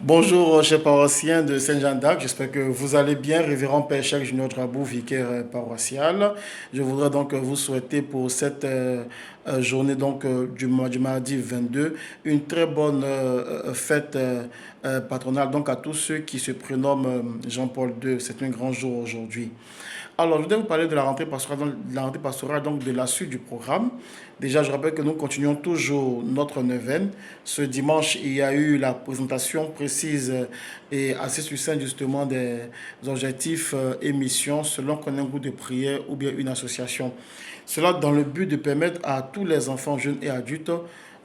Bonjour, chers paroissiens de Saint-Jean d'Arc. J'espère que vous allez bien. Révérend Père Jacques Junior Drabou, vicaire paroissial. Je voudrais donc vous souhaiter pour cette journée du mardi 22 une très bonne fête patronale donc à tous ceux qui se prénomment Jean-Paul II. C'est un grand jour aujourd'hui. Alors, je voudrais vous parler de la rentrée pastorale, donc de la suite du programme. Déjà, je rappelle que nous continuons toujours notre neuvaine. Ce dimanche, il y a eu la présentation précise et assez succincte justement des objectifs et missions selon qu'on ait un groupe de prière ou bien une association. Cela dans le but de permettre à tous les enfants, jeunes et adultes,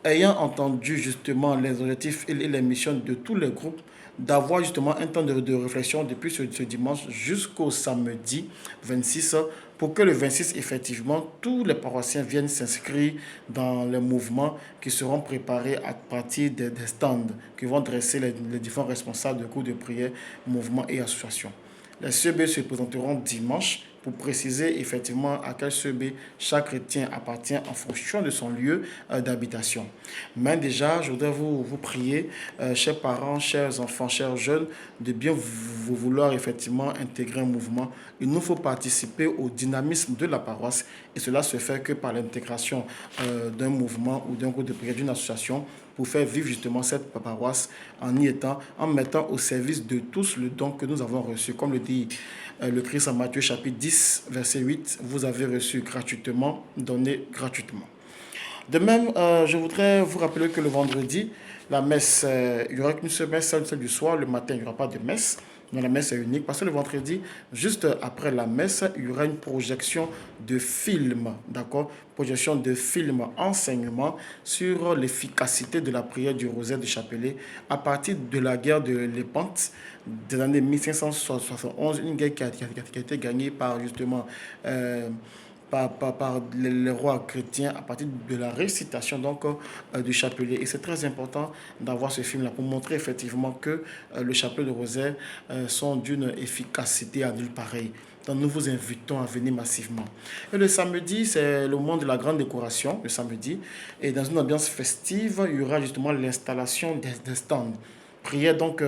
ayant entendu justement les objectifs et les missions de tous les groupes, d'avoir justement un temps de réflexion depuis ce dimanche jusqu'au samedi 26 pour que le 26, effectivement, tous les paroissiens viennent s'inscrire dans les mouvements qui seront préparés à partir des stands que vont dresser les différents responsables de cours de prière, mouvements et associations. Les CEB se présenteront dimanche pour préciser effectivement à quel CEB chaque chrétien appartient en fonction de son lieu d'habitation. Mais déjà, je voudrais vous prier, chers parents, chers enfants, chers jeunes, de bien vous vouloir effectivement intégrer un mouvement. Il nous faut participer au dynamisme de la paroisse et cela se fait que par l'intégration d'un mouvement ou d'un groupe de prière, d'une association pour faire vivre justement cette paroisse en mettant au service de tous le don que nous avons reçu. Comme le dit le Christ en Matthieu chapitre 10, verset 8, vous avez reçu gratuitement, donné gratuitement. De même, je voudrais vous rappeler que le vendredi, la messe, il n'y aura qu'une seule messe, celle du soir. Le matin, il n'y aura pas de messe. Mais la messe est unique parce que le vendredi, juste après la messe, il y aura une projection de film, d'accord? Projection de film enseignement sur l'efficacité de la prière du rosaire du chapelet à partir de la guerre de Lépante des années 1571, une guerre qui a été gagnée par justement par les rois chrétiens à partir de la récitation du chapelet. Et c'est très important d'avoir ce film-là pour montrer effectivement que le chapelet de rosaire sont d'une efficacité à nulle pareille. Donc nous vous invitons à venir massivement. Et le samedi, c'est le moment de la grande décoration, le samedi. Et dans une ambiance festive, il y aura justement l'installation des stands. Prière donc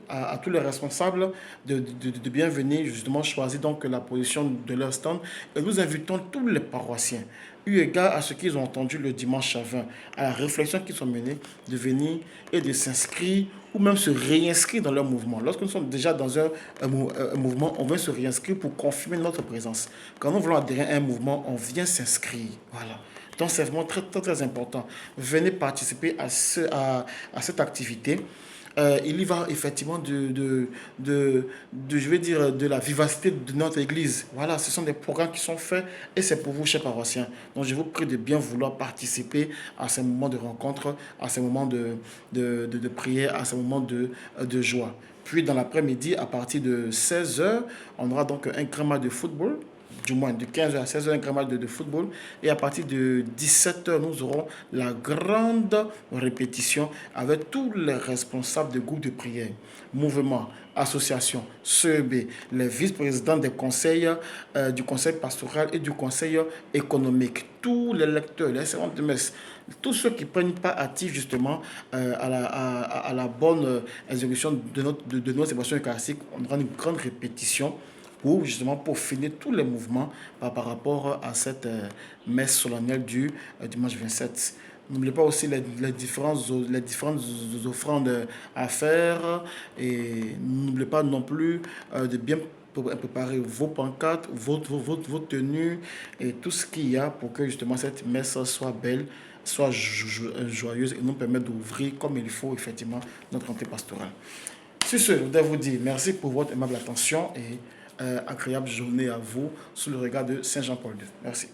à tous les responsables de bien venir justement choisir donc la position de leur stand. Et nous invitons tous les paroissiens, eu égard à ce qu'ils ont entendu le dimanche 20, à la réflexion qu'ils sont menés, de venir et de s'inscrire ou même se réinscrire dans leur mouvement. Lorsque nous sommes déjà dans un mouvement, on vient se réinscrire pour confirmer notre présence. Quand nous voulons adhérer à un mouvement, on vient s'inscrire. Voilà. Donc c'est vraiment très, très, très important. Venez participer à cette activité. Il y va effectivement je vais dire, de la vivacité de notre Église. Voilà, ce sont des programmes qui sont faits et c'est pour vous, chers paroissiens. Donc je vous prie de bien vouloir participer à ces moments de rencontre, à ces moments de prière, à ces moments de joie. Puis dans l'après-midi, à partir de 16 heures, on aura donc un grand match de football, du moins de 15 heures à 16 heures, un grand match de football. Et à partir de 17 heures, nous aurons la grande répétition avec tous les responsables de groupes de prière, mouvements, associations, CEB, les vice-présidents des conseils, du conseil pastoral et du conseil économique, tous les lecteurs, les servants de messe, tous ceux qui prennent part actif justement à la bonne exécution de nos émotions eucharistiques. On aura une grande répétition pour justement peaufiner tous les mouvements rapport à cette messe solennelle du dimanche 27. N'oubliez pas aussi les différentes offrandes à faire et n'oubliez pas non plus de bien préparer vos pancartes, vos tenues et tout ce qu'il y a pour que justement cette messe soit belle, soit joyeuse et nous permette d'ouvrir comme il faut effectivement notre rentrée pastorale. Sur ce, je voudrais vous dire merci pour votre aimable attention et agréable journée à vous sous le regard de Saint Jean-Paul II. Merci.